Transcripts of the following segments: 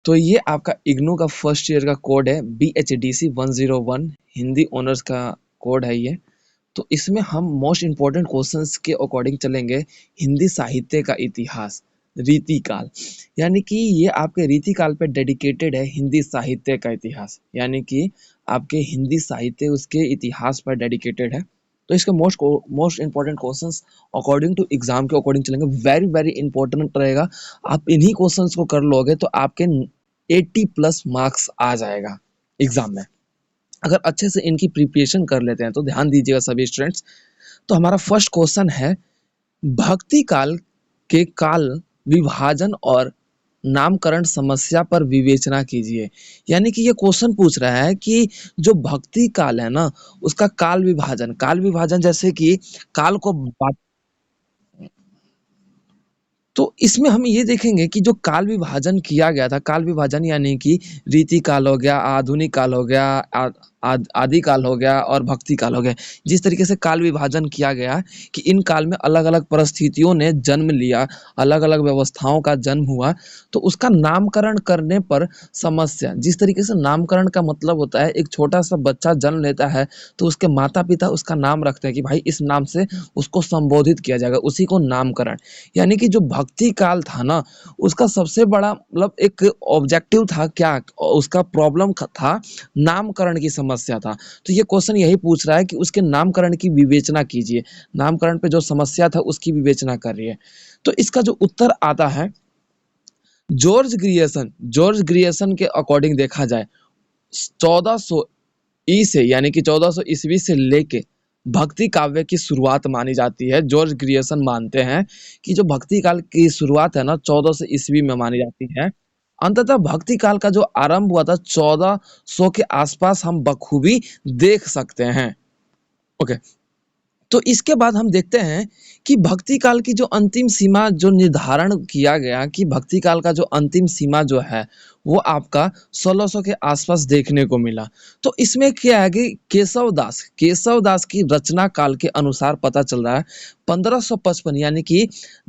तो ये आपका इग्नू का फर्स्ट ईयर का कोड है, BHDC 101 हिंदी ऑनर्स का कोड है ये। तो इसमें हम मोस्ट इम्पोर्टेंट क्वेश्चंस के अकॉर्डिंग चलेंगे। हिंदी साहित्य का इतिहास, रीतिकाल, यानी कि ये आपके रीतिकाल पे डेडिकेटेड है। हिंदी साहित्य का इतिहास यानी कि आपके हिंदी साहित्य उसके इतिहास पर डेडिकेटेड है। तो इसके most important questions according to exam के अकॉर्डिंग चलेंगे। वेरी वेरी इंपॉर्टेंट रहेगा। आप इन्हीं क्वेश्चंस को कर लोगे तो आपके 80+ मार्क्स आ जाएगा एग्जाम में। अगर अच्छे से इनकी प्रिपरेशन कर लेते हैं तो ध्यान दीजिएगा सभी स्टूडेंट्स। तो हमारा फर्स्ट क्वेश्चन है, भक्ति काल के काल विभाजन और नामकरण समस्या पर विवेचना कीजिए। यानी कि ये क्वेश्चन पूछ रहा है कि जो भक्ति काल है ना, उसका काल विभाजन जैसे कि काल को तो इसमें हम ये देखेंगे कि जो काल विभाजन किया गया था, काल विभाजन यानी कि रीति काल हो गया, आधुनिक काल हो गया, आदि काल हो गया और भक्ति काल हो गया। जिस तरीके से काल विभाजन किया गया कि इन काल में अलग-अलग परिस्थितियों ने जन्म लिया, अलग-अलग व्यवस्थाओं का जन्म हुआ, तो उसका नामकरण करने पर समस्या। जिस तरीके से नामकरण का मतलब होता है, एक छोटा-सा बच्चा जन्म लेता है, तो उसके माता-पिता उसका नाम रखते हैं कि भाई इस नाम से उसको संबोधित किया जाएगा, उसी को नामकरण। यानी कि जो भक्ति काल था ना, उसका सबसे बड़ा मतलब एक ऑब्जेक्टिव था क्या? उसका प्रॉब्लम था नामकरण की समस्या था। तो ये क्वेश्चन यही पूछ रहा है कि उसके नामकरण की विवेचना कीजिए। नामकरण पे जो समस्या था उसकी विवेचना करिए। तो इसका जो उत्तर आता है, जॉर्ज ग्रियर्सन के अकॉर्डिंग देखा जाए 1400 ई से यानी कि 1400 ईस्वी से लेके भक्ति काव्य की शुरुआत मानी जाती है। जॉर्ज ग्रियर्सन मानते हैं कि जो भक्ति काल की शुरुआत है ना 1400 ईस्वी में मानी जाती है। अंततः भक्ति काल का जो आरंभ हुआ था 1400 के आसपास हम बखूबी देख सकते हैं। ओके, तो इसके बाद हम देखते हैं कि भक्ति काल की जो अंतिम सीमा जो निर्धारण किया गया कि भक्ति काल का जो अंतिम सीमा जो है वो आपका 1600 के आसपास देखने को मिला। तो इसमें क्या है कि केशव दास की रचना काल के अनुसार पता चल रहा है 1555 यानी कि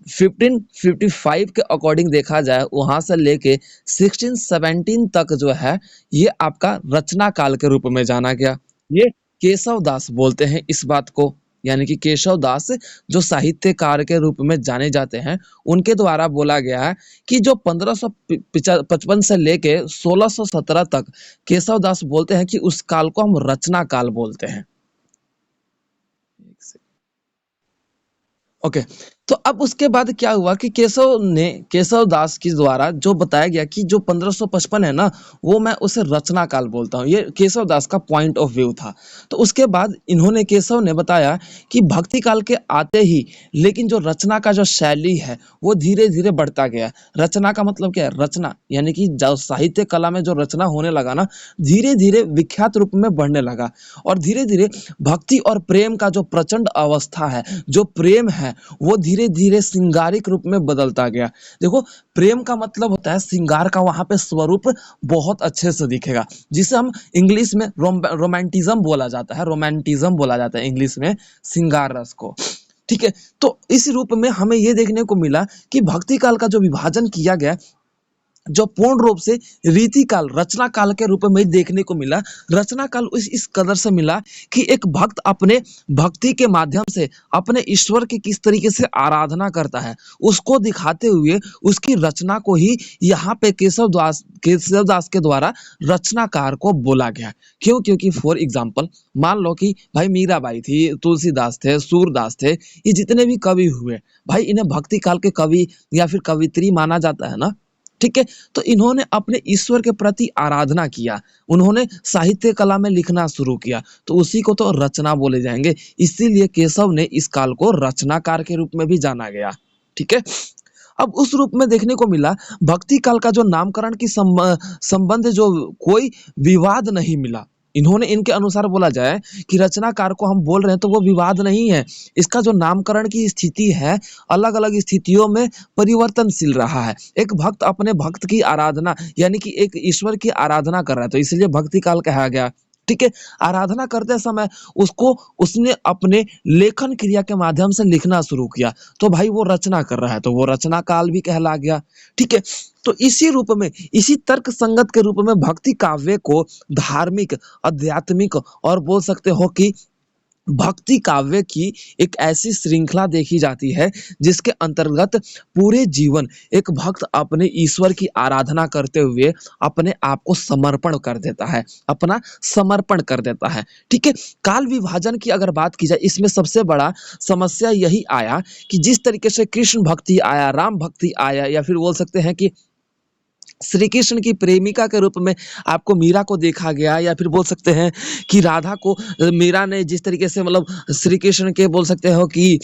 1555 के अकॉर्डिंग देखा जाए वहां से लेके 1617 तक जो है ये आपका रचना काल के रूप में जाना गया। ये केशव दास बोलते हैं इस बात को, यानी कि केशव दास जो साहित्यकार के रूप में जाने जाते हैं, उनके द्वारा बोला गया है कि जो 1555 से लेके 1617 तक केशव दास बोलते हैं कि उस काल को हम रचना काल बोलते हैं। ओके, तो अब उसके बाद क्या हुआ कि केशव दास के द्वारा जो बताया गया कि जो 1555 है ना, वो मैं उसे रचना काल बोलता हूँ। ये केशव दास का पॉइंट ऑफ व्यू था। तो उसके बाद इन्होंने केशव ने बताया कि भक्ति काल के आते ही लेकिन जो रचना का जो शैली है वो धीरे धीरे बढ़ता गया। रचना का मतलब क्या है? रचना यानी कि जो साहित्य कला में जो रचना होने लगा ना, धीरे धीरे विख्यात रूप में बढ़ने लगा और धीरे धीरे भक्ति और प्रेम का जो प्रचंड अवस्था है, जो प्रेम है वो धीरे धीरे श्रृंगारिक रूप में बदलता गया। देखो, प्रेम का मतलब होता है श्रृंगार का, वहां पे स्वरूप बहुत अच्छे से दिखेगा, जिसे हम इंग्लिश में रोमांटिज्म बोला जाता है। रोमांटिज्म बोला जाता है इंग्लिश में श्रृंगार रस को। ठीक है, तो इस रूप में हमें यह देखने को मिला कि भक्ति काल का जो विभाजन किया गया, जो पूर्ण रूप से रीति काल, रचना काल के रूप में देखने को मिला। रचना काल इस कदर से मिला कि एक भक्त अपने भक्ति के माध्यम से अपने ईश्वर की किस तरीके से आराधना करता है, उसको दिखाते हुए उसकी रचना को ही यहाँ पे केशव दास के द्वारा रचनाकार को बोला गया। क्यों? क्योंकि फॉर एग्जाम्पल मान लो कि भाई मीराबाई थी, तुलसीदास थे, सूरदास थे, ये जितने भी कवि हुए भाई, इन्हें भक्ति काल के कवि या फिर कवित्री माना जाता है ना। ठीक है, तो इन्होंने अपने ईश्वर के प्रति आराधना किया, उन्होंने साहित्य कला में लिखना शुरू किया, तो उसी को तो रचना बोले जाएंगे। इसीलिए केशव ने इस काल को रचनाकार के रूप में भी जाना गया। ठीक है, अब उस रूप में देखने को मिला भक्ति काल का जो नामकरण की संबंध जो कोई विवाद नहीं मिला। इन्होंने इनके अनुसार बोला जाए कि रचनाकार को हम बोल रहे हैं तो वो विवाद नहीं है। इसका जो नामकरण की स्थिति है अलग अलग स्थितियों में परिवर्तनशील रहा है। एक भक्त अपने भक्त की आराधना यानी कि एक ईश्वर की आराधना कर रहा है, तो इसलिए भक्ति काल कहा गया। ठीक है? आराधना करते समय उसको उसने अपने लेखन क्रिया के माध्यम से लिखना शुरू किया, तो भाई वो रचना कर रहा है, तो वो रचना काल भी कहला गया, ठीक है? तो इसी रूप में, इसी तर्क संगत के रूप में भक्ति काव्य को धार्मिक, आध्यात्मिक और बोल सकते हो कि भक्ति काव्य की एक ऐसी श्रृंखला देखी जाती है जिसके अंतर्गत पूरे जीवन एक भक्त अपने ईश्वर की आराधना करते हुए अपने आप को समर्पण कर देता है, अपना समर्पण कर देता है, ठीक है? काल विभाजन की अगर बात की जाए, इसमें सबसे बड़ा समस्या यही आया कि जिस तरीके से कृष्ण भक्ति आया, राम भक्ति आया, या फिर बोल सकते हैं कि श्री कृष्ण की प्रेमिका के रूप में आपको मीरा को देखा गया, या फिर बोल सकते हैं कि राधा को मीरा ने जिस तरीके से मतलब श्री कृष्ण के बोल सकते हो कि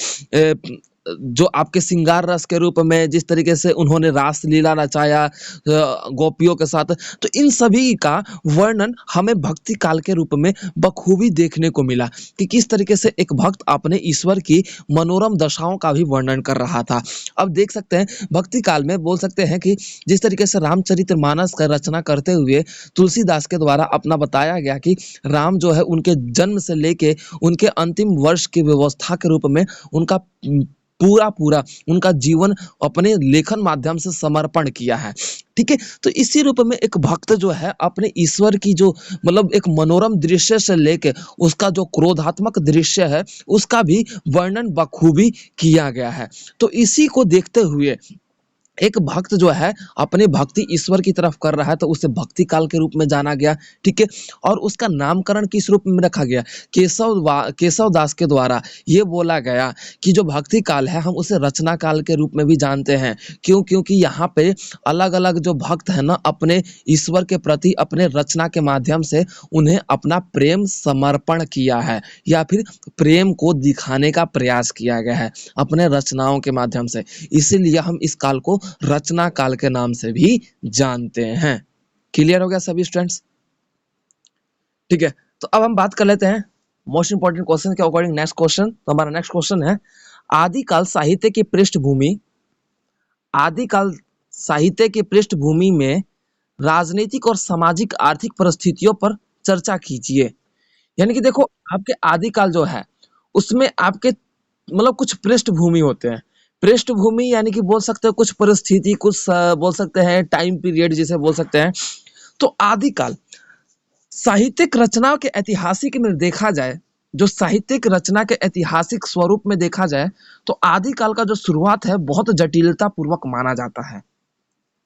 जो आपके श्रृंगार रस के रूप में जिस तरीके से उन्होंने रास लीला रचाया गोपियों के साथ, तो इन सभी का वर्णन हमें भक्ति काल के रूप में बखूबी देखने को मिला कि किस तरीके से एक भक्त अपने ईश्वर की मनोरम दशाओं का भी वर्णन कर रहा था। अब देख सकते हैं भक्ति काल में बोल सकते हैं कि जिस तरीके से रामचरितमानस का रचना करते हुए तुलसीदास के द्वारा अपना बताया गया कि राम जो है उनके जन्म से लेके उनके अंतिम वर्ष की व्यवस्था के रूप में उनका पूरा पूरा उनका जीवन अपने लेखन माध्यम से समर्पण किया है, ठीक है? तो इसी रूप में एक भक्त जो है अपने ईश्वर की जो मतलब एक मनोरम दृश्य से लेके उसका जो क्रोधात्मक दृश्य है उसका भी वर्णन बखूबी किया गया है। तो इसी को देखते हुए एक भक्त जो है अपने भक्ति ईश्वर की तरफ कर रहा है, तो उसे भक्ति काल के रूप में जाना गया, ठीक है? और उसका नामकरण किस रूप में रखा गया? केशव दास के द्वारा ये बोला गया कि जो भक्ति काल है हम उसे रचना काल के रूप में भी जानते हैं। क्यों? क्योंकि यहाँ पे अलग अलग जो भक्त है ना अपने ईश्वर के प्रति अपने रचना के माध्यम से उन्हें अपना प्रेम समर्पण किया है, या फिर प्रेम को दिखाने का प्रयास किया गया है अपने रचनाओं के माध्यम से। इसीलिए हम इस काल को रचना काल के नाम से भी जानते हैं। क्लियर हो गया सभी स्टूडेंट्स? ठीक है, तो अब हम बात कर लेते हैं मोस्ट इंपॉर्टेंट क्वेश्चन के अकॉर्डिंग नेक्स्ट क्वेश्चन। तो हमारा नेक्स्ट क्वेश्चन है आदिकाल साहित्य की पृष्ठभूमि, आदिकाल साहित्य की पृष्ठभूमि में राजनीतिक और सामाजिक आर्थिक परिस्थितियों पर चर्चा कीजिए। यानी कि देखो आपके आदिकाल जो है उसमें आपके मतलब कुछ पृष्ठभूमि होते हैं। पृष्ठभूमि यानी कि बोल सकते हो कुछ परिस्थिति, कुछ बोल सकते हैं टाइम पीरियड जिसे बोल सकते हैं। तो आदिकाल साहित्यिक रचनाओं के ऐतिहासिक में देखा जाए, जो साहित्यिक रचना के ऐतिहासिक स्वरूप में देखा जाए, तो आदिकाल का जो शुरुआत है बहुत जटिलता पूर्वक माना जाता है,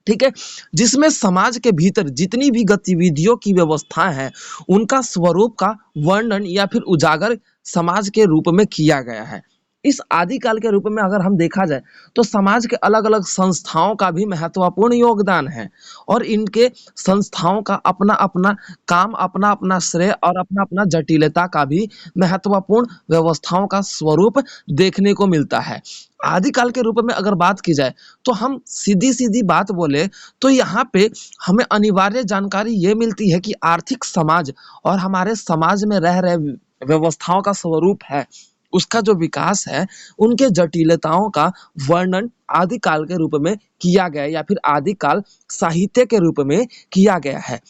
ठीक है? जिसमें समाज के भीतर जितनी भी गतिविधियों की व्यवस्था है उनका स्वरूप का वर्णन या फिर उजागर समाज के रूप में किया गया है। इस आदिकाल के रूप में अगर हम देखा जाए तो समाज के अलग अलग संस्थाओं का भी महत्वपूर्ण योगदान है, और इनके संस्थाओं का अपना अपना काम, अपना अपना श्रेय और अपना अपना जटिलता का भी महत्वपूर्ण व्यवस्थाओं का स्वरूप देखने को मिलता है। आदिकाल के रूप में अगर बात की जाए तो हम सीधी सीधी बात बोले तो यहाँ पे हमें अनिवार्य जानकारी ये मिलती है कि आर्थिक समाज और हमारे समाज में रह रहे व्यवस्थाओं का स्वरूप है, उसका जो विकास है, उनके जटिलताओं का वर्णन आदिकाल के रूप में किया गया या फिर आदिकाल साहित्य के रूप में किया गया है,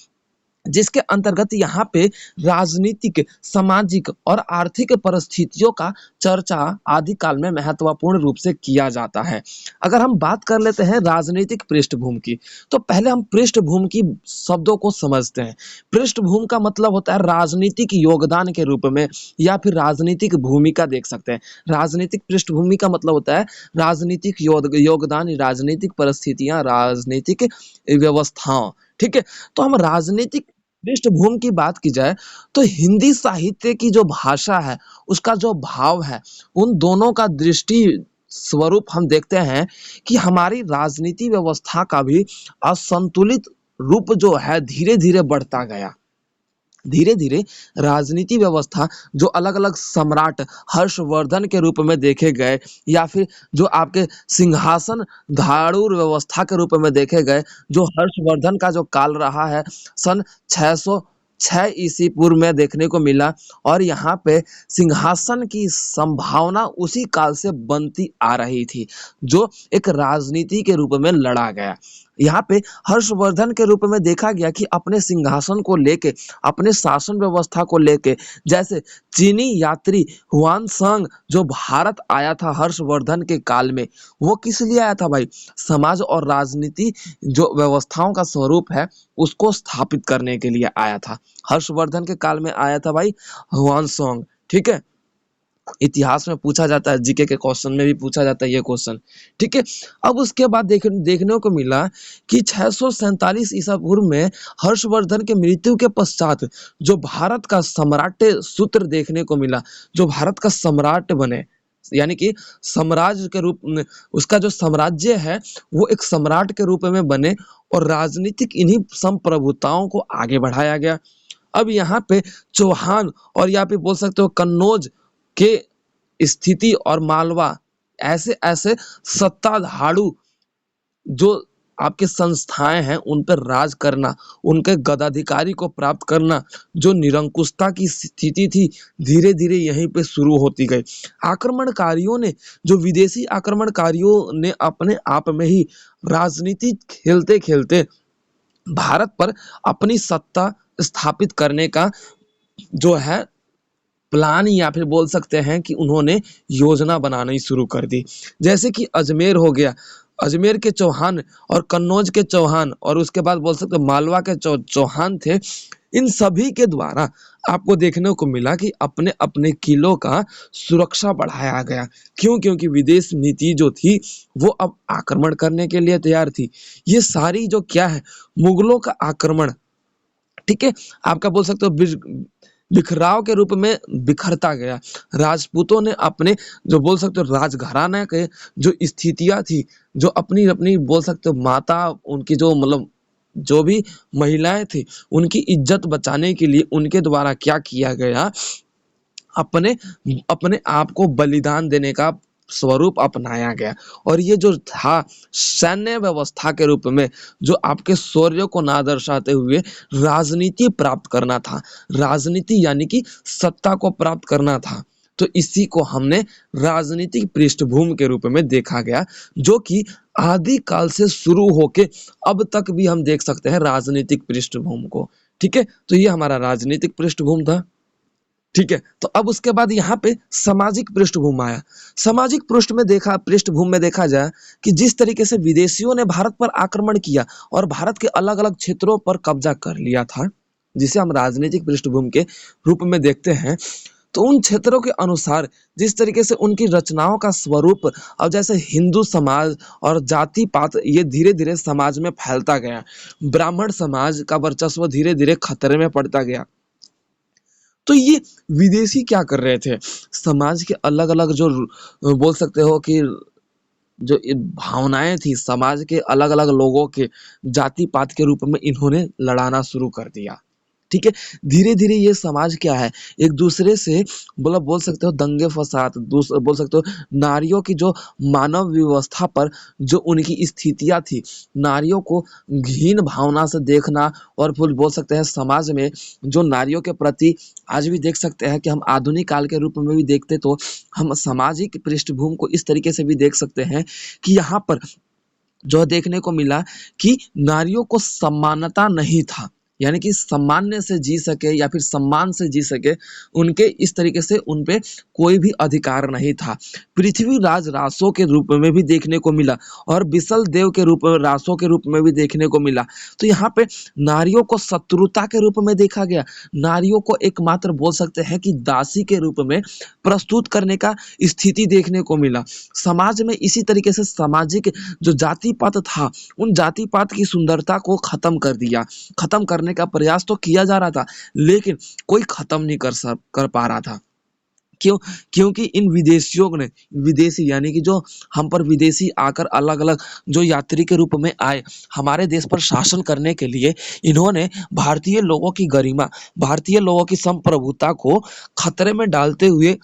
जिसके अंतर्गत यहाँ पे राजनीतिक, सामाजिक और आर्थिक परिस्थितियों का चर्चा आदिकाल में महत्वपूर्ण रूप से किया जाता है। अगर हम बात कर लेते हैं राजनीतिक पृष्ठभूमि की, तो पहले हम पृष्ठभूमि की शब्दों को समझते हैं। पृष्ठभूमि का मतलब होता है राजनीतिक योगदान के रूप में या फिर राजनीतिक भूमिका देख सकते हैं। राजनीतिक पृष्ठभूमि का मतलब होता है राजनीतिक योगदान, राजनीतिक परिस्थितियां, राजनीतिक व्यवस्थाओं, ठीक है? तो हम राजनीतिक पृष्ठभूमि की बात की जाए तो हिंदी साहित्य की जो भाषा है, उसका जो भाव है, उन दोनों का दृष्टि स्वरूप हम देखते हैं कि हमारी राजनीति व्यवस्था का भी असंतुलित रूप जो है धीरे धीरे बढ़ता गया। धीरे धीरे राजनीति व्यवस्था जो अलग अलग सम्राट हर्षवर्धन के रूप में देखे गए, या फिर जो आपके सिंहासन धारूर व्यवस्था के रूप में देखे गए, जो हर्षवर्धन का जो काल रहा है सन 606 ईसी पूर्व में देखने को मिला, और यहाँ पे सिंहासन की संभावना उसी काल से बनती आ रही थी, जो एक राजनीति के रूप में लड़ा गया। यहाँ पे हर्षवर्धन के रूप में देखा गया कि अपने सिंहासन को लेके, अपने शासन व्यवस्था को लेके, जैसे चीनी यात्री हुआन सांग जो भारत आया था हर्षवर्धन के काल में, वो किस लिए आया था भाई? समाज और राजनीति जो व्यवस्थाओं का स्वरूप है उसको स्थापित करने के लिए आया था। हर्षवर्धन के काल में आया था भाई हुआन सांग, ठीक है। इतिहास में पूछा जाता है, जीके के क्वेश्चन में भी पूछा जाता है ये क्वेश्चन, ठीक है। अब उसके बाद देखने को मिला कि 647 ईसा पूर्व में हर्षवर्धन के मृत्यु के पश्चात जो भारत का सम्राट सूत्र देखने को मिला, जो भारत का सम्राट बने, यानी कि साम्राज्य के रूप में उसका जो साम्राज्य है वो एक सम्राट के रूप में बने और राजनीतिक इन्हीं संप्रभुताओं को आगे बढ़ाया गया। अब यहाँ पे चौहान और यहाँ पे बोल सकते हो कन्नौज के स्थिति और मालवा, ऐसे ऐसे सत्ताधारू जो आपके संस्थाएं हैं उन पर राज करना, उनके गदाधिकारी को प्राप्त करना, जो निरंकुशता की स्थिति थी, धीरे धीरे यहीं पे शुरू होती गई। आक्रमणकारियों ने, जो विदेशी आक्रमणकारियों ने अपने आप में ही राजनीति खेलते खेलते भारत पर अपनी सत्ता स्थापित करने का जो है प्लान, या फिर बोल सकते हैं कि उन्होंने योजना बनानी शुरू कर दी। जैसे कि अजमेर हो गया, अजमेर के चौहान और कन्नौज के चौहान और उसके बाद बोल सकते मालवा के चौहान थे। इन सभी के द्वारा आपको देखने को मिला कि अपने अपने किलों का सुरक्षा बढ़ाया गया। क्यों? क्योंकि विदेश नीति जो थी वो अब आक्रमण करने के लिए तैयार थी। ये सारी जो क्या है, मुगलों का आक्रमण, ठीक है, आपका बोल सकते हो बिखराव के रूप में बिखरता गया। राजपूतों ने अपने जो बोल सकते हो राजघराने के जो स्थितियां थी, जो अपनी अपनी बोल सकते हो माता, उनकी जो मतलब जो भी महिलाएं थी, उनकी इज्जत बचाने के लिए उनके द्वारा क्या किया गया, अपने अपने आप को बलिदान देने का स्वरूप अपनाया गया। और ये जो था सैन्य व्यवस्था के रूप में, जो आपके शौर्य को ना दर्शाते हुए राजनीति प्राप्त करना था, राजनीति यानी कि सत्ता को प्राप्त करना था, तो इसी को हमने राजनीतिक पृष्ठभूमि के रूप में देखा गया, जो कि आदि काल से शुरू होके अब तक भी हम देख सकते हैं राजनीतिक पृष्ठभूमि को, ठीक है। तो ये हमारा राजनीतिक पृष्ठभूमि था, ठीक है। तो अब उसके बाद यहाँ पे सामाजिक पृष्ठभूमि आया। सामाजिक पृष्ठभूमि में देखा जाए कि जिस तरीके से विदेशियों ने भारत पर आक्रमण किया और भारत के अलग अलग क्षेत्रों पर कब्जा कर लिया था, जिसे हम राजनीतिक पृष्ठभूमि के रूप में देखते हैं, तो उन क्षेत्रों के अनुसार जिस तरीके से उनकी रचनाओं का स्वरूप, अब जैसे हिंदू समाज और जाति पात ये धीरे धीरे समाज में फैलता गया, ब्राह्मण समाज का वर्चस्व धीरे धीरे खतरे में पड़ता गया। तो ये विदेशी क्या कर रहे थे, समाज के अलग अलग जो बोल सकते हो कि जो भावनाएं थी समाज के अलग अलग लोगों के, जाति पात के रूप में इन्होंने लड़ाना शुरू कर दिया, ठीक है। धीरे धीरे ये समाज क्या है, एक दूसरे से बोल सकते हो दंगे फसाद, बोल सकते हो नारियों की जो मानव व्यवस्था पर जो उनकी स्थितियां थी, नारियों को घिन भावना से देखना, और फिर बोल सकते हैं समाज में जो नारियों के प्रति आज भी देख सकते हैं कि हम आधुनिक काल के रूप में भी देखते, तो हम सामाजिक पृष्ठभूमि को इस तरीके से भी देख सकते हैं कि यहाँ पर जो देखने को मिला कि नारियों को समानता नहीं था, यानी कि सामान्य से जी सके या फिर सम्मान से जी सके, उनके इस तरीके से उन पे कोई भी अधिकार नहीं था। पृथ्वीराज रासों के रूप में भी देखने को मिला और बिसल देव के रूप में रासों के रूप में भी देखने को मिला। तो यहाँ पे नारियों को शत्रुता के रूप में देखा गया, नारियों को एकमात्र बोल सकते हैं कि दासी के रूप में प्रस्तुत करने का स्थिति देखने को मिला। समाज में इसी तरीके से सामाजिक जो जाति पात था, उन जाति पात की सुंदरता को खत्म कर दिया, खत्म करने का प्रयास तो किया जा रहा था, लेकिन कोई खत्म नहीं कर पा रहा था। क्यों? क्योंकि इन विदेशियों ने, विदेशी यानी कि जो हम पर विदेशी आकर अलग अलग जो यात्री के रूप में आए हमारे देश पर शासन करने के लिए, इन्होंने भारतीय लोगों की गरिमा, भारतीय लोगों की संप्रभुता को खतरे में डालते हुए,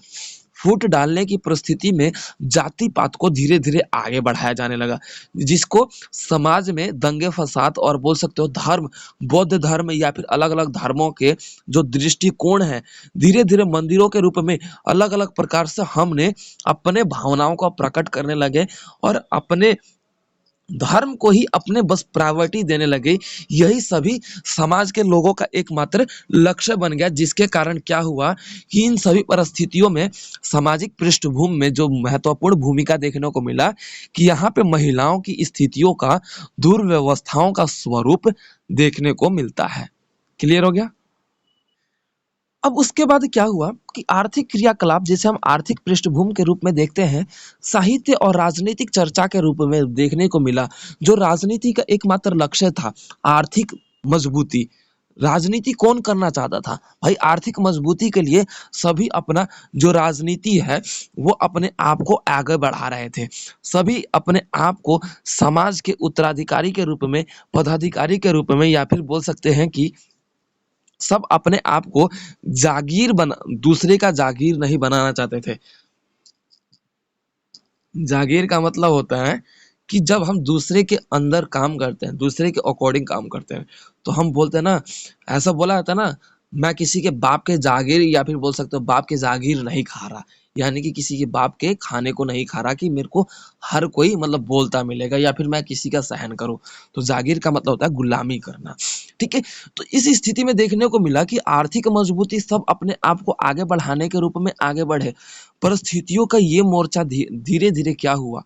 फूट डालने की परिस्थिति में जाति पात को धीरे धीरे आगे बढ़ाया जाने लगा, जिसको समाज में दंगे फसाद और बोल सकते हो धर्म, बौद्ध धर्म या फिर अलग अलग धर्मों के जो दृष्टिकोण है, धीरे धीरे मंदिरों के रूप में अलग अलग प्रकार से हमने अपने भावनाओं को प्रकट करने लगे और अपने धर्म को ही अपने बस प्रायोरिटी देने लगे। यही सभी समाज के लोगों का एकमात्र लक्ष्य बन गया, जिसके कारण क्या हुआ कि इन सभी परिस्थितियों में सामाजिक पृष्ठभूमि में जो महत्वपूर्ण भूमिका देखने को मिला कि यहाँ पे महिलाओं की स्थितियों का, दुर्व्यवस्थाओं का स्वरूप देखने को मिलता है। क्लियर हो गया? अब उसके बाद क्या हुआ कि आर्थिक क्रियाकलाप, जिसे हम आर्थिक पृष्ठभूमि के रूप में देखते हैं, साहित्य और राजनीतिक चर्चा के रूप में देखने को मिला। जो राजनीति का एकमात्र लक्ष्य था, आर्थिक मजबूती। राजनीति कौन करना चाहता था? भाई आर्थिक मजबूती के लिए सभी अपना जो राजनीति है वो अपने आप को आगे बढ़ा रहे थे। सभी अपने आप को समाज के उत्तराधिकारी के रूप में, पदाधिकारी के रूप में, या फिर बोल सकते हैं कि सब अपने आप को जागीर बना, दूसरे का जागीर नहीं बनाना चाहते थे। जागीर का मतलब होता है कि जब हम दूसरे के अंदर काम करते हैं, दूसरे के अकॉर्डिंग काम करते हैं, तो हम बोलते हैं ना, ऐसा बोला जाता है ना, मैं किसी के बाप के जागीर, या फिर बोल सकते हो बाप के जागीर नहीं खा रहा। यानी कि किसी के बाप के खाने को नहीं खा रहा कि मेरे को हर कोई मतलब बोलता मिलेगा, या फिर मैं किसी का सहन करूं। तो जागीर का मतलब होता है गुलामी करना। ठीक है। तो इस स्थिति में देखने को मिला कि आर्थिक मजबूती सब अपने आप को आगे बढ़ाने के रूप में आगे बढ़े। परिस्थितियों का ये मोर्चा धीरे धीरे क्या हुआ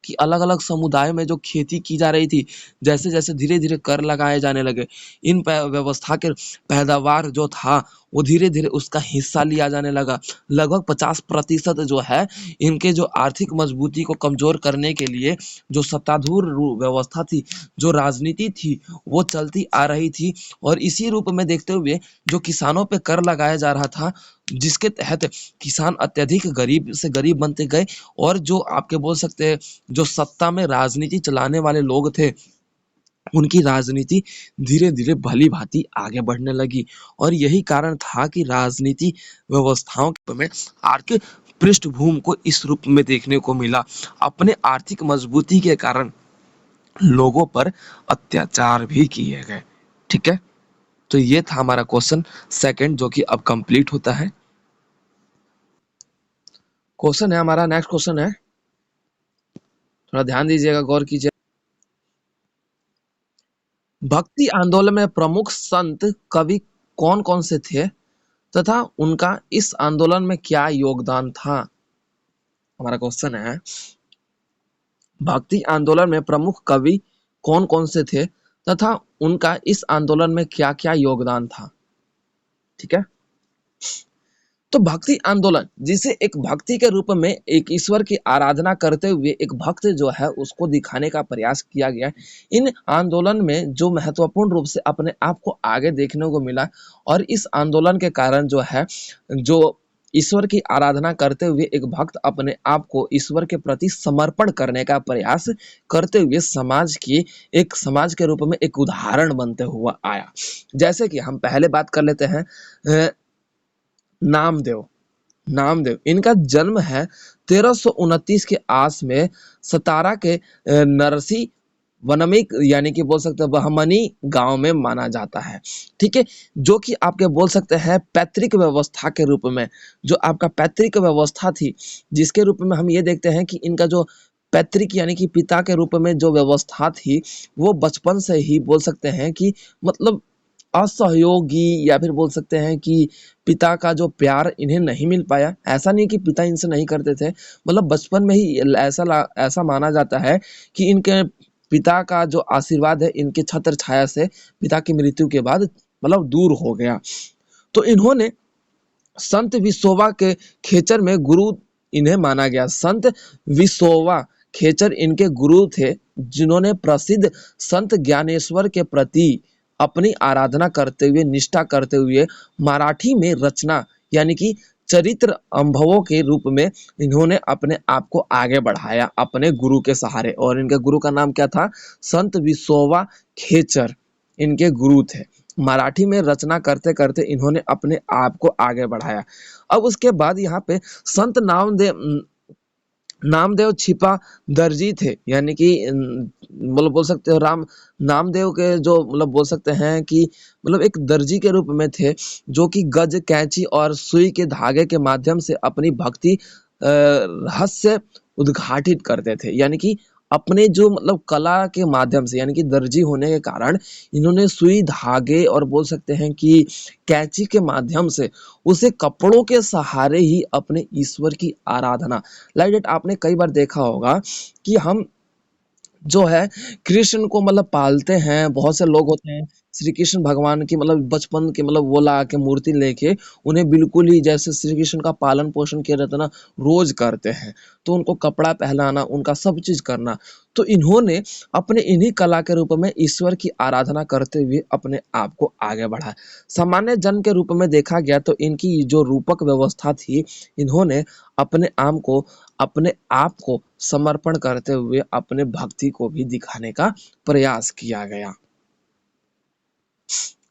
कि अलग-अलग समुदायों में जो खेती की जा रही थी, जैसे-जैसे धीरे-धीरे कर लगाए जाने लगे, इन व्यवस्था के पैदावार जो था, वो धीरे-धीरे उसका हिस्सा लिया जाने लगा। लगभग 50% जो है, इनके जो आर्थिक मजबूती को कमज़ोर करने के लिए जो सत्ताधूर व्यवस्था थी, जो राजनीति थी, वो चलती आ रही थी। और इसी रूप में देखते हुए जो किसानों पे कर लगाया जा रहा था, जिसके तहत किसान अत्यधिक गरीब से गरीब बनते गए, और जो आपके बोल सकते हैं जो सत्ता में राजनीति चलाने वाले लोग थे, उनकी राजनीति धीरे-धीरे भली-भांति आगे बढ़ने लगी। और यही कारण था कि राजनीति व्यवस्थाओं में आर्थिक पृष्ठभूमि को इस रूप में देखने को मिला। अपने आर्थिक मजबूती के कारण लोगों पर अत्याचार भी किए गए। ठीक है? तो ये था हमारा क्वेश्चन सेकंड, जो कि अब कंप्लीट होता है। क्वेश्चन है हमारा, नेक्स्ट क्वेश्चन है, थोड़ा ध्यान दीजिएगा, गौर कीजिए। भक्ति आंदोलन में प्रमुख संत कवि कौन-कौन से थे तथा उनका इस आंदोलन में क्या योगदान था? हमारा क्वेश्चन है, भक्ति आंदोलन में प्रमुख कवि कौन-कौन से थे तथा उनका इस आंदोलन में क्या-क्या योगदान था? ठीक है? तो भक्ति आंदोलन, जिसे एक भक्ति के रूप में एक ईश्वर की आराधना करते हुए एक भक्त जो है उसको दिखाने का प्रयास किया गया। इन आंदोलन में जो महत्वपूर्ण रूप से अपने आप को आगे देखने को मिला, और इस आंदोलन के कारण जो है, जो ईश्वर की आराधना करते हुए एक भक्त अपने आप को ईश्वर के प्रति समर्पण करने का प्रयास करते हुए समाज के रूप में एक उदाहरण बनते हुआ आया। जैसे कि हम पहले बात कर लेते हैं नामदेव। नामदेव, इनका जन्म है 1329 के आस में सतारा के नरसी वनमिक, यानी कि बोल सकते हैं बहमनी गांव में माना जाता है। ठीक है। जो कि आपके बोल सकते हैं पैतृक व्यवस्था के रूप में, जो आपका पैतृक व्यवस्था थी, जिसके रूप में हम ये देखते हैं कि इनका जो पैतृक यानी कि पिता के रूप में जो व्यवस्था थी, वो बचपन से ही बोल सकते हैं कि मतलब असहयोगी, या फिर बोल सकते हैं कि पिता का जो प्यार इन्हें नहीं मिल पाया। ऐसा नहीं कि पिता इनसे नहीं करते थे, मतलब बचपन में ही ऐसा माना जाता है कि इनके पिता का जो आशीर्वाद है इनके छत्र छाया से पिता की मृत्यु के बाद मतलब दूर हो गया। तो इन्होंने संत विसोबा के खेचर में गुरु इन्हें माना गया। संत विसोबा खेचर इनके गुरु थे, जिन्होंने प्रसिद्ध संत ज्ञानेश्वर के प्रति अपनी आराधना करते हुए, निष्ठा करते हुए मराठी में रचना यानी कि चरित्र अनुभवों के रूप में इन्होंने अपने आप को आगे बढ़ाया अपने गुरु के सहारे। और इनके गुरु का नाम क्या था? संत विसोबा खेचर इनके गुरु थे। मराठी में रचना करते करते इन्होंने अपने आप को आगे बढ़ाया। अब उसके बाद यहाँ पे संत नामदेव छिपा दर्जी थे, यानी कि मतलब बोल सकते हो राम नामदेव के जो मतलब बोल सकते हैं कि मतलब एक दर्जी के रूप में थे, जो कि गज, कैंची और सुई के धागे के माध्यम से अपनी भक्ति रहस्य उद्घाटित करते थे। यानी कि अपने जो मतलब कला के माध्यम से यानी कि दर्जी होने के कारण इन्होंने सुई धागे और बोल सकते हैं कि कैंची के माध्यम से उसे कपड़ों के सहारे ही अपने ईश्वर की आराधना, लाइक दैट आपने कई बार देखा होगा कि हम जो है कृष्ण को मतलब पालते हैं, बहुत से लोग होते हैं श्री कृष्ण भगवान की मतलब बचपन के मतलब वो ला के मूर्ति लेके उन्हें बिल्कुल ही जैसे श्री कृष्ण का पालन पोषण किया जाता है ना, रोज करते हैं। तो उनको कपड़ा पहनाना, उनका सब चीज करना। तो इन्होंने अपने इन्हीं कला के रूप में ईश्वर की आराधना करते हुए अपने आप को आगे बढ़ाया। सामान्य जन के रूप में देखा गया तो इनकी जो रूपक व्यवस्था थी, इन्होंने अपने आम को अपने आप को समर्पण करते हुए अपने भक्ति को भी दिखाने का प्रयास किया गया।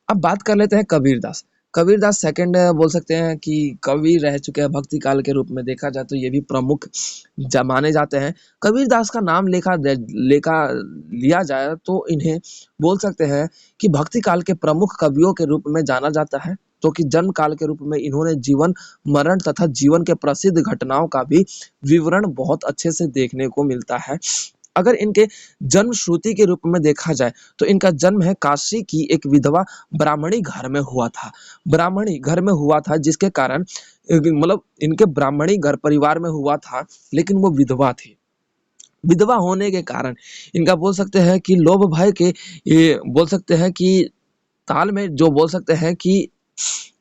अब बात कर लेते हैं कबीरदास। कबीरदास सेकंड बोल सकते हैं कि कवि रह चुके हैं भक्ति काल के रूप में देखा जाए तो ये भी प्रमुख माने जाते हैं। कबीरदास का नाम लेखा लिया जाए तो इन्हें बोल सकते हैं कि भक्ति काल के प्रमुख कवियों के रूप में जाना जाता है। तो कि जन्म काल के रूप में इन्होंने जीवन मरण तथा जीवन के प्रसिद्ध घटनाओं का भी विवरण बहुत अच्छे से देखने को मिलता है। अगर इनके जन्म श्रुति के रूप में देखा जाए तो इनका जन्म है काशी की एक विधवा ब्राह्मणी घर में हुआ था। ब्राह्मणी घर में हुआ था जिसके कारण मतलब इनके ब्राह्मणी घर परिवार में हुआ था, लेकिन वो विधवा थी। विधवा होने के कारण इनका बोल सकते हैं कि लोभ भय के ये बोल सकते हैं कि ताल में जो बोल सकते हैं कि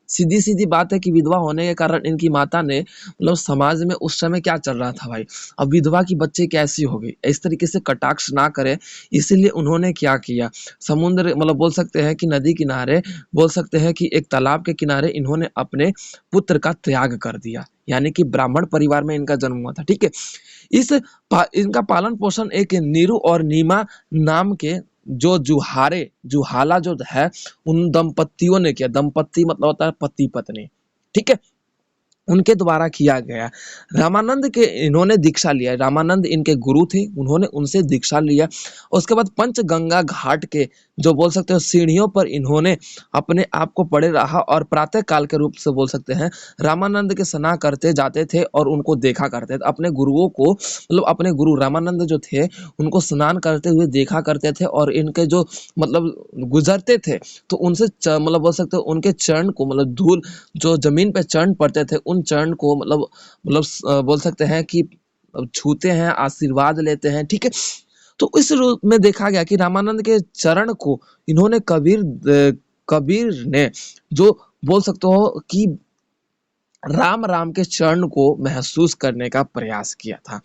सीधी-सीधी बात है कि विधवा होने के कारण इनकी माता ने मतलब समाज में उस समय क्या चल रहा था भाई, अब विधवा की बच्चे कैसी होगी? इस तरीके से कटाक्ष ना करें, इसीलिए उन्होंने क्या किया, समुद्र मतलब बोल सकते हैं कि नदी किनारे बोल सकते हैं कि एक तालाब के किनारे इन्होंने अपने पुत्र का त्याग कर दिया। यानी कि ब्राह्मण परिवार में इनका जन्म हुआ था, ठीक है? इनका पालन-पोषण एक नीरू और नीमा नाम के जो जुहाला जो है उन दंपतियों ने किया। दंपति मतलब होता है पति-पत्नी, ठीक है? उनके द्वारा किया गया। रामानंद के इन्होंने दीक्षा लिया। रामानंद इनके गुरु थे, उन्होंने उनसे दीक्षा लिया। उसके बाद पंचगंगा घाट के जो बोल सकते हो सीढ़ियों पर इन्होंने अपने आप को पड़े रहा और प्रातः काल के रूप से बोल सकते हैं रामानंद के सना करते जाते थे और उनको देखा करते थे। अपने गुरुओं को मतलब अपने गुरु रामानंद जो थे उनको स्नान करते हुए देखा करते थे और इनके जो मतलब गुजरते थे तो उनसे मतलब बोल सकते हो उनके चरण को मतलब धूल जो जमीन पे चरण पड़ते थे उन चरण को बोल सकते हैं कि छूते हैं, आशीर्वाद लेते हैं, ठीक है? तो इस रूप में देखा गया कि रामानंद के चरण को इन्होंने कबीर ने जो बोल सकते हो कि राम राम के चरण को महसूस करने का प्रयास किया था।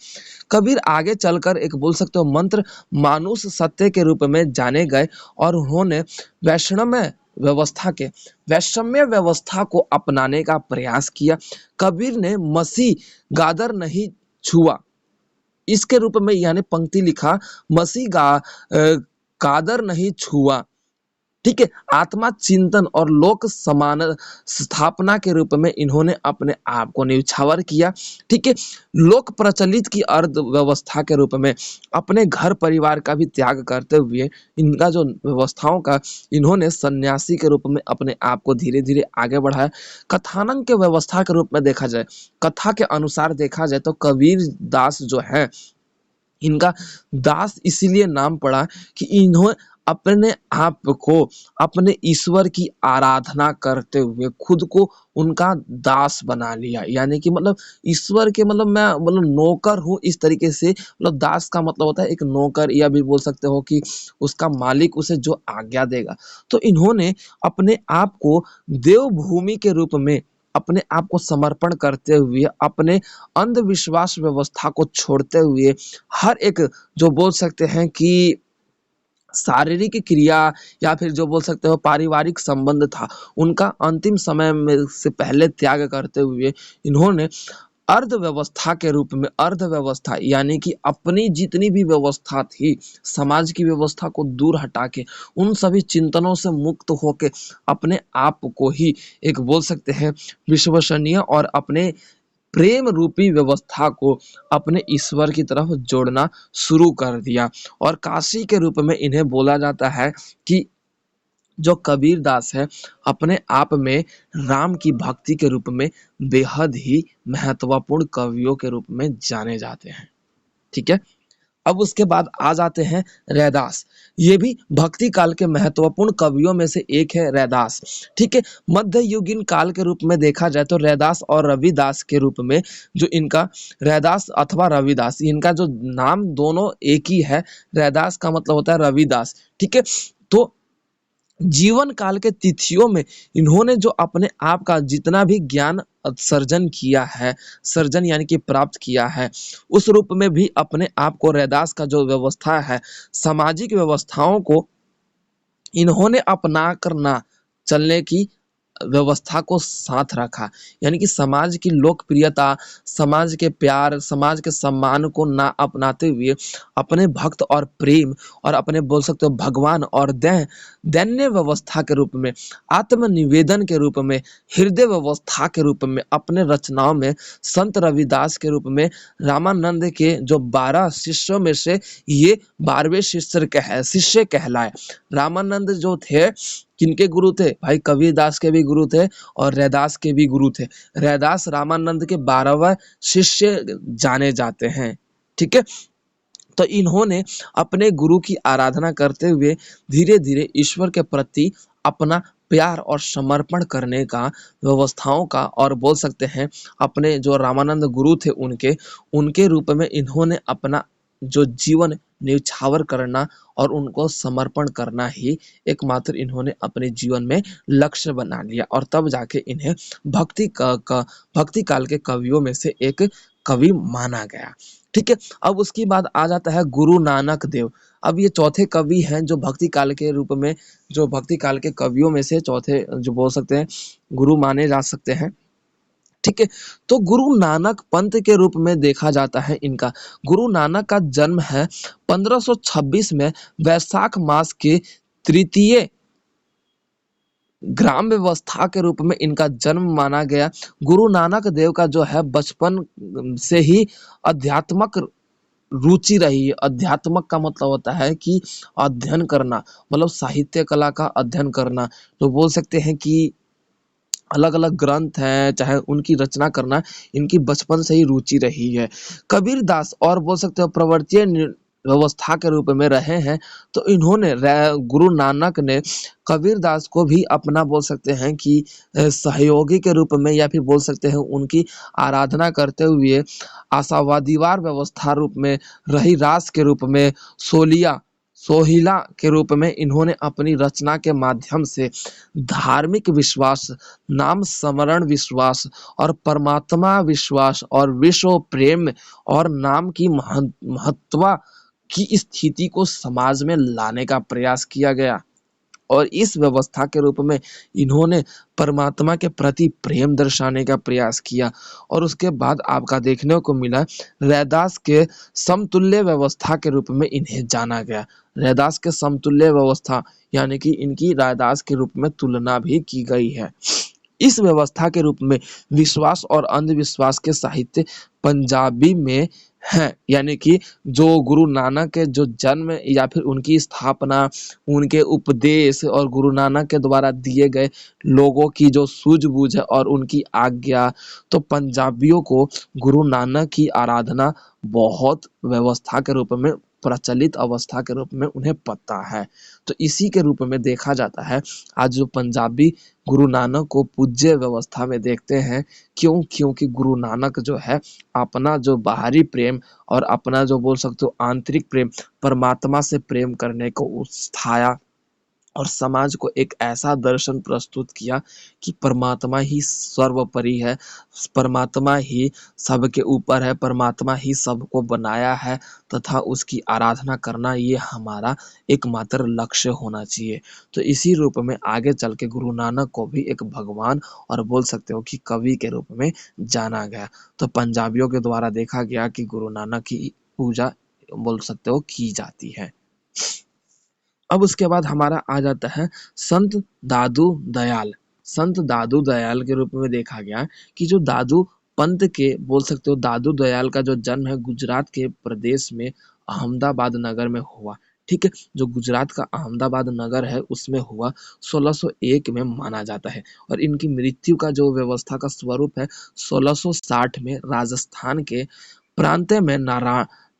कबीर आगे चलकर एक बोल सकते हो मंत्र मानुष सत्य के रूप में जाने गए और उन्होंने वैष्णव व्यवस्था के वैषम्य व्यवस्था को अपनाने का प्रयास किया। कबीर ने मसीह गादर नहीं छुआ इसके रूप में यानी पंक्ति लिखा कादर नहीं छुआ, ठीक है? आत्मा चिंतन और लोक समान स्थापना के रूप में इन्होंने अपने आप को न्यौछावर किया, ठीक है? लोक प्रचलित की अर्ध व्यवस्था के रूप में अपने घर परिवार का भी त्याग करते हुए इनका जो व्यवस्थाओं का इन्होंने सन्यासी के रूप में अपने आप को धीरे-धीरे आगे बढ़ाया। कथानक के व्यवस्था के रूप में देखा जाए, कथा के अनुसार देखा जाए तो कबीर दास जो है इनका दास इसीलिए नाम पड़ा कि इन्हों अपने आप को अपने ईश्वर की आराधना करते हुए खुद को उनका दास बना लिया। यानी कि मतलब ईश्वर के मतलब मैं मतलब नौकर हूँ इस तरीके से मतलब दास का मतलब होता है एक नौकर या भी बोल सकते हो कि उसका मालिक उसे जो आज्ञा देगा। तो इन्होंने अपने आप को देवभूमि के रूप में अपने आप को समर्पण करते हुए अपने अंधविश्वास व्यवस्था को छोड़ते हुए हर एक जो बोल सकते हैं कि शारीरिक क्रिया या फिर जो बोल सकते हो पारिवारिक संबंध था उनका अंतिम समय में से पहले त्याग करते हुए इन्होंने अर्थव्यवस्था के रूप में अर्थव्यवस्था यानी कि अपनी जितनी भी व्यवस्था थी समाज की व्यवस्था को दूर हटा के उन सभी चिंतनों से मुक्त होके अपने आप को ही एक बोल सकते हैं विश्वसनीय और अपने प्रेम रूपी व्यवस्था को अपने ईश्वर की तरफ जोड़ना शुरू कर दिया। और काशी के रूप में इन्हें बोला जाता है कि जो कबीर दास है अपने आप में राम की भक्ति के रूप में बेहद ही महत्वपूर्ण कवियों के रूप में जाने जाते हैं, ठीक है? अब उसके बाद आ जाते हैं रैदास। ये भी भक्ति काल के महत्वपूर्ण कवियों में से एक है रैदास। ठीक है, मध्ययुगीन काल के रूप में देखा जाए तो रैदास और रविदास के रूप में जो इनका रैदास अथवा रविदास, इनका जो नाम दोनों एक ही है। रैदास का मतलब होता है रविदास। ठीक है, तो जीवन काल के तिथियों में इन्होंने जो अपने आप का जितना भी ज्ञान सर्जन किया है, सर्जन यानी कि प्राप्त किया है, उस रूप में भी अपने आप को रैदास का जो व्यवस्था है, सामाजिक व्यवस्थाओं को इन्होंने अपना कर ना चलने की व्यवस्था को साथ रखा। यानी कि समाज की लोकप्रियता, समाज के प्यार, समाज के सम्मान को ना अपनाते हुए अपने भक्त और प्रेम और अपने बोल सकते हो भगवान और दैन्य व्यवस्था के रूप में, आत्मनिवेदन के रूप में, हृदय व्यवस्था के रूप में अपने रचनाओं में संत रविदास के रूप में रामानंद के जो 12 शिष्यों में से ये 12वें शिष्य कहलाए। रामानंद जो थे, किनके गुरु थे भाई? कबीरदास के भी गुरु थे और रैदास के भी गुरु थे। रैदास रामानंद के 12वां शिष्य जाने जाते हैं। ठीक है, तो इन्होंने अपने गुरु की आराधना करते हुए धीरे धीरे ईश्वर के प्रति अपना प्यार और समर्पण करने का, व्यवस्थाओं का, और बोल सकते हैं अपने जो रामानंद गुरु थे उनके उनके रूप में इन्होंने अपना जो जीवन न्यौछावर करना और उनको समर्पण करना ही एकमात्र इन्होंने अपने जीवन में लक्ष्य बना लिया, और तब जाके इन्हें भक्ति काल के कवियों में से एक कवि माना गया। ठीक है, अब उसके बाद आ जाता है गुरु नानक देव। अब ये चौथे कवि हैं जो भक्ति काल के रूप में, जो भक्ति काल के कवियों में से चौथे जो बोल सकते हैं गुरु माने जा सकते हैं। ठीक है, तो गुरु नानक पंथ के रूप में देखा जाता है इनका। गुरु नानक का जन्म है 1526 में वैशाख मास के तृतीय, ग्राम व्यवस्था के रूप में इनका जन्म माना गया। गुरु नानक देव का जो है बचपन से ही अध्यात्मक रुचि रही है। अध्यात्मक का मतलब होता है कि अध्ययन करना, मतलब साहित्य कला का अध्ययन करना। तो बोल सकते हैं कि अलग-अलग ग्रंथ हैं, चाहे उनकी रचना करना इनकी बचपन से ही रुचि रही है। कबीरदास और बोल सकते हो प्रवर्तीय व्यवस्था के रूप में रहे हैं, तो इन्होंने गुरु नानक ने कबीरदास को भी अपना बोल सकते हैं कि सहयोगी के रूप में, या फिर बोल सकते हैं उनकी आराधना करते हुए आशावादीवार व्यवस्था रूप में, रही रास के रूप में, सोलिया सोहिला के रूप में इन्होंने अपनी रचना के माध्यम से धार्मिक विश्वास, नाम स्मरण विश्वास और परमात्मा विश्वास और विश्व प्रेम और नाम की महत्वा की स्थिति को समाज में लाने का प्रयास किया गया। और इस व्यवस्था के रूप में इन्होंने परमात्मा के प्रति प्रेम दर्शाने का प्रयास किया। और उसके बाद आपका देखने को मिला रैदास के समतुल्य व्यवस्था के रूप में इन्हें जाना गया। रैदास के समतुल्य व्यवस्था यानी कि इनकी रैदास के रूप में तुलना भी की गई है। इस व्यवस्था के रूप में विश्वास और अंधविश्वास के साहित्य पंजाबी में हैं। यानी कि जो गुरु नानक के जो जन्म या फिर उनकी स्थापना, उनके उपदेश और गुरु नानक के द्वारा दिए गए लोगों की जो सूझबूझ है और उनकी आज्ञा, तो पंजाबियों को गुरु नानक की आराधना बहुत व्यवस्था के रूप में, प्रचलित अवस्था के रूप में उन्हें पता है। तो इसी के रूप में देखा जाता है आज जो पंजाबी गुरु नानक को पूज्य व्यवस्था में देखते हैं। क्यों? क्योंकि गुरु नानक जो है अपना जो बाहरी प्रेम और अपना जो बोल सकते हो आंतरिक प्रेम, परमात्मा से प्रेम करने को उठाया और समाज को एक ऐसा दर्शन प्रस्तुत किया कि परमात्मा ही सर्वोपरि है, परमात्मा ही सबके ऊपर है, परमात्मा ही सबको बनाया है तथा उसकी आराधना करना ये हमारा एकमात्र लक्ष्य होना चाहिए। तो इसी रूप में आगे चल के गुरु नानक को भी एक भगवान और बोल सकते हो कि कवि के रूप में जाना गया। तो पंजाबियों के द्वारा देखा गया कि गुरु नानक की पूजा बोल सकते हो की जाती है। अब उसके बाद हमारा आ जाता है संत दादू दयाल। संत दादू दयाल के रूप में देखा गया कि जो दादू पंथ के बोल सकते हो, दादू दयाल का जो जन्म है गुजरात के प्रदेश में अहमदाबाद नगर में हुआ। ठीक है, जो गुजरात का अहमदाबाद नगर है उसमें हुआ, 1601 में माना जाता है। और इनकी मृत्यु का जो व्यवस्था का स्वरूप है 1660 में राजस्थान के प्रांत में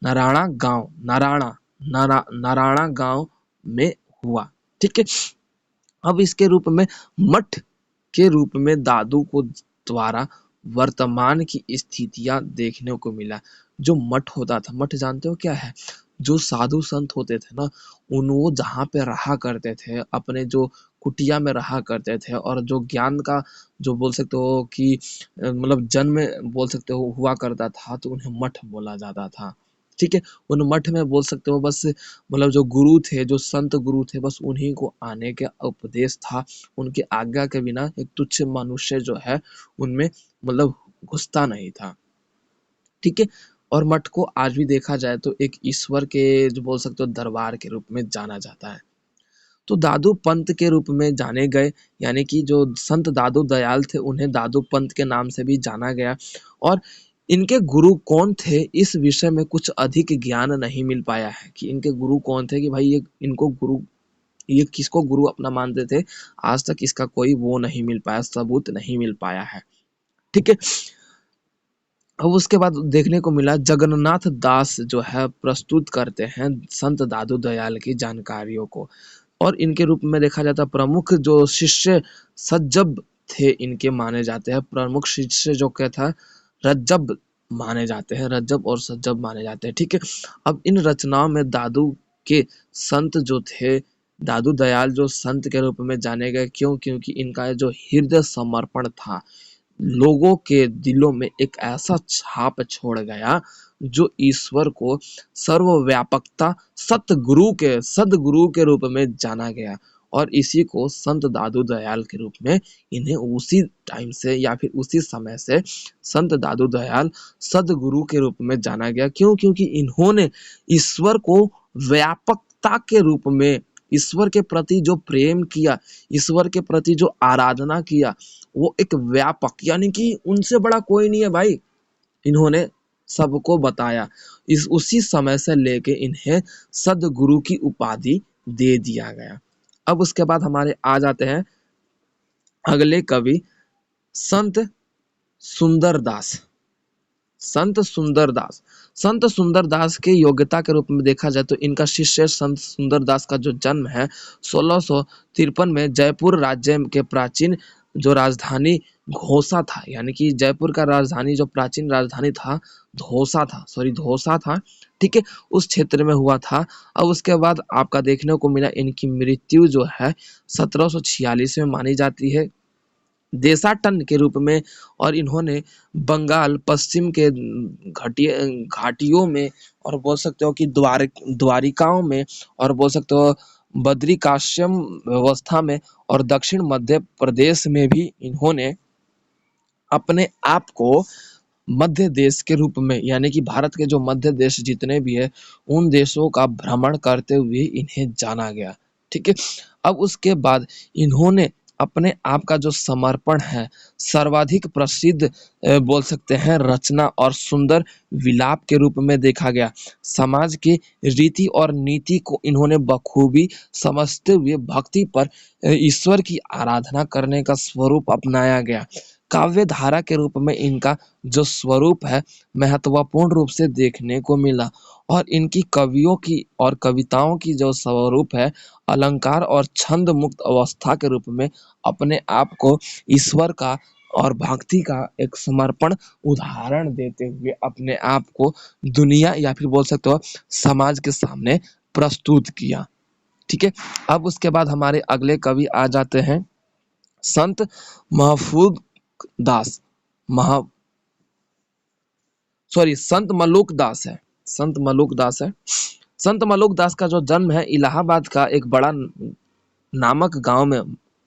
नारायणा गांव, नारायणा गांव में हुआ। ठीक है। अब इसके रूप में मठ के रूप में दादू को द्वारा वर्तमान की स्थितियां देखने को मिला। जो मठ होता था, मठ जानते हो क्या है? जो साधु संत होते थे ना, उन वो जहाँ पे रहा करते थे, अपने जो कुटिया में रहा करते थे, और जो ज्ञान का जो बोल सकते हो कि मतलब जन्म बोल सकते हो हुआ करता था, तो उन्हें मठ बोला जाता था। ठीक है। उन मठ में बोल सकते हो बस मतलब जो गुरु थे, जो संत गुरु थे, बस उन्हीं को आने का उपदेश था। उनके आज्ञा के बिना एक तुच्छ मनुष्य जो है उनमें मतलब घुसता नहीं था। ठीक है। और मठ को आज भी देखा जाए तो एक ईश्वर के जो बोल सकते हो दरबार के रूप में जाना जाता है। तो दादू पंत के रूप में जाने गए, यानी कि जो संत दादू दयाल थे उन्हें दादू पंत के नाम से भी जाना गया। और इनके गुरु कौन थे, इस विषय में कुछ अधिक ज्ञान नहीं मिल पाया है कि इनके गुरु कौन थे, कि भाई ये किसको गुरु अपना मानते थे। आज तक इसका कोई वो नहीं मिल पाया, सबूत नहीं मिल पाया है। ठीक है। अब उसके बाद देखने को मिला जगन्नाथ दास जो है प्रस्तुत करते हैं संत दादू दयाल की जानकारियों को। और इनके रूप में देखा जाता है प्रमुख जो शिष्य सज्जब थे, इनके माने जाते हैं प्रमुख शिष्य जो क्या था, रज्जब माने जाते हैं, रज्जब और सज्जब माने जाते हैं। ठीक है। अब इन रचनाओं में दादू के संत जो थे, दादू दयाल जो संत के रूप में जाने गए, क्यों? क्योंकि इनका जो हृदय समर्पण था, लोगों के दिलों में एक ऐसा छाप छोड़ गया जो ईश्वर को सर्वव्यापकता सदगुरु के रूप में जाना गया। और इसी को संत दादू दयाल के रूप में इन्हें उसी टाइम से या फिर उसी समय से संत दादू दयाल सदगुरु के रूप में जाना गया। क्यों? क्योंकि इन्होंने ईश्वर को व्यापकता के रूप में, ईश्वर के प्रति जो प्रेम किया, ईश्वर के प्रति जो आराधना किया, वो एक व्यापक, यानी कि उनसे बड़ा कोई नहीं है भाई, इन्होंने सबको बताया। इस उसी समय से लेके इन्हें सदगुरु की उपाधि दे दिया गया। अब उसके बाद हमारे आ जाते हैं अगले कवि संत सुंदरदास। संत सुंदरदास, संत सुंदरदास के योग्यता के रूप में देखा जाए तो इनका शिष्य संत सुंदरदास का जो जन्म है 1653 में जयपुर राज्य के प्राचीन जो राजधानी घोसा था, यानी कि जयपुर का राजधानी जो प्राचीन राजधानी था धोसा था। ठीक है। उस क्षेत्र में हुआ था। अब उसके बाद आपका देखने को मिला इनकी मृत्यु जो है 1746 में मानी जाती है, देशाटन के रूप में। और इन्होंने बंगाल पश्चिम के घाटियों में, और बोल सकते हो कि द्वारिकाओं में, और बोल सकते हो बद्रिकाश्यम व्यवस्था में, और दक्षिण मध्य प्रदेश में भी इन्होंने अपने आप को मध्य देश के रूप में, यानी कि भारत के जो मध्य देश जितने भी है उन देशों का भ्रमण करते हुए इन्हें जाना गया। ठीक है। अब उसके बाद इन्होंने अपने आप का जो समर्पण है, सर्वाधिक प्रसिद्ध बोल सकते हैं रचना और सुंदर विलाप के रूप में देखा गया। समाज के रीति और नीति को इन्होंने बखूबी समझते हुए भक्ति पर ईश्वर की आराधना करने का स्वरूप अपनाया गया। काव्य धारा के रूप में इनका जो स्वरूप है महत्वपूर्ण रूप से देखने को मिला। और इनकी कवियों की और कविताओं की जो स्वरूप है अलंकार और छंद मुक्त अवस्था के रूप में अपने आप को ईश्वर का और भक्ति का एक समर्पण उदाहरण देते हुए अपने आप को दुनिया या फिर बोल सकते हो समाज के सामने प्रस्तुत किया। ठीक है। अब उसके बाद हमारे अगले कवि आ जाते हैं संत महफूज दास महा सॉरी संत मलुक दास है। संत मलुक दास है। संत मलुक दास का जो जन्म है इलाहाबाद का एक बड़ा नामक गांव में,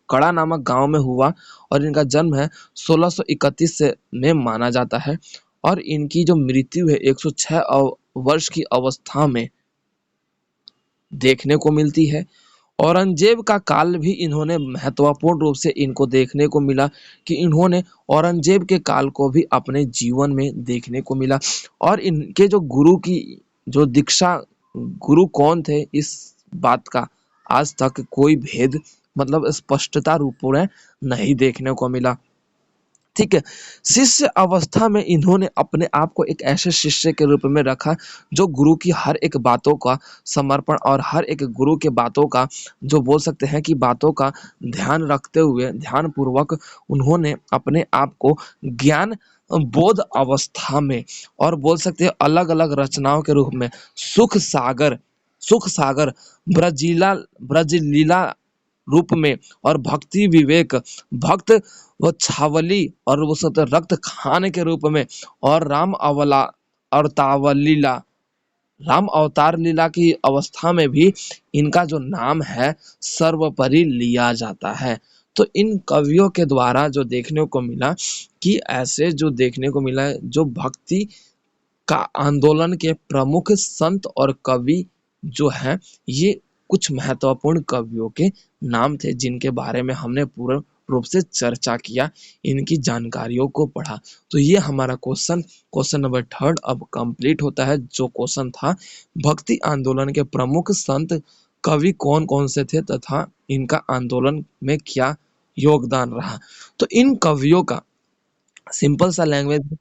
कड़ा नामक गांव में हुआ। और इनका जन्म है 1631 से में माना जाता है। और इनकी जो मृत्यु है 106 वर्ष की अवस्था में देखने को मिलती है। औरंगजेब का काल भी इन्होंने महत्वपूर्ण रूप से इनको देखने को मिला कि इन्होंने औरंगजेब के काल को भी अपने जीवन में देखने को मिला। और इनके जो गुरु की जो दीक्षा, गुरु कौन थे इस बात का आज तक कोई भेद मतलब स्पष्टता रूप में नहीं देखने को मिला। ठीक है। शिष्य अवस्था में इन्होंने अपने आप को एक ऐसे शिष्य के रूप में रखा जो गुरु की हर एक बातों का समर्पण और हर एक गुरु के बातों का जो बोल सकते हैं कि बातों का ध्यान रखते हुए ध्यान पूर्वक उन्होंने अपने आप को ज्ञान बोध अवस्था में और बोल सकते हैं अलग अलग रचनाओं के रूप में सुख सागर ब्रजलीला रूप में और भक्ति विवेक भक्त व छावली और वो सब रक्त खान के रूप में और अवतार राम अवतार लीला की अवस्था में भी इनका जो नाम है सर्वोपरि लिया जाता है। तो इन कवियों के द्वारा जो देखने को मिला कि ऐसे जो देखने को मिला जो भक्ति का आंदोलन के प्रमुख संत और कवि जो हैं ये कुछ महत्वपूर्ण कवियों के नाम थे जिनके बारे में हमने पूर्ण रूप से चर्चा किया, इनकी जानकारियों को पढ़ा। तो ये हमारा क्वेश्चन नंबर 3 अब कंप्लीट होता है, जो क्वेश्चन था भक्ति आंदोलन के प्रमुख संत कवि कौन कौन से थे तथा इनका आंदोलन में क्या योगदान रहा। तो इन कवियों का सिंपल सा लैंग्वेज,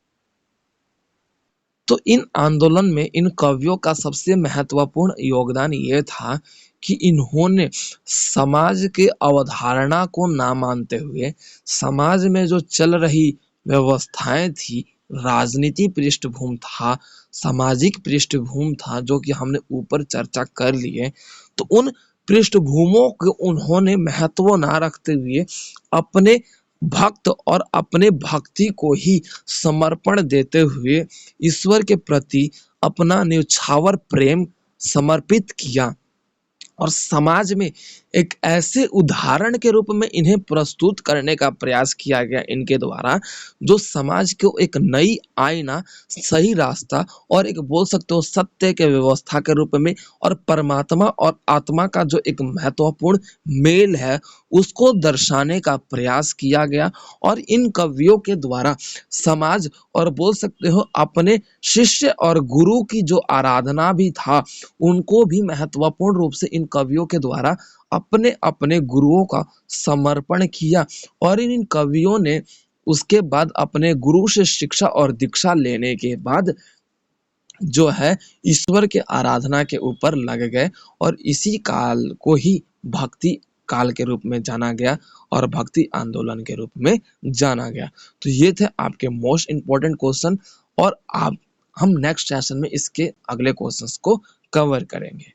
तो इन आंदोलन में इन कवियों का सबसे महत्वपूर्ण योगदान ये था कि इन्होंने समाज के अवधारणा को ना मानते हुए समाज में जो चल रही व्यवस्थाएं थी, राजनीति पृष्ठभूमि था, सामाजिक पृष्ठभूमि था, जो कि हमने ऊपर चर्चा कर लिए, तो उन पृष्ठभूमियों को उन्होंने महत्व ना रखते हुए अपने भक्त और अपने भक्ति को ही समर्पण देते हुए ईश्वर के प्रति अपना न्यौछावर प्रेम समर्पित किया और समाज में एक ऐसे उदाहरण के रूप में इन्हें प्रस्तुत करने का प्रयास किया गया इनके द्वारा, जो समाज को एक नई आईना, सही रास्ता और एक बोल सकते हो सत्य के व्यवस्था के रूप में और परमात्मा और आत्मा का जो एक महत्वपूर्ण मेल है उसको दर्शाने का प्रयास किया गया। और इन कवियों के द्वारा समाज और बोल सकते हो अपने शिष्य और गुरु की जो आराधना भी था उनको भी महत्वपूर्ण रूप से इन कवियों के द्वारा अपने अपने गुरुओं का समर्पण किया। और इन कवियों ने उसके बाद अपने गुरु से शिक्षा और दीक्षा लेने के बाद जो है ईश्वर के आराधना के ऊपर लग गए और इसी काल को ही भक्ति काल के रूप में जाना गया और भक्ति आंदोलन के रूप में जाना गया। तो ये थे आपके मोस्ट इंपॉर्टेंट क्वेश्चन और आप हम नेक्स्ट सेशन में इसके अगले क्वेश्चंस को कवर करेंगे।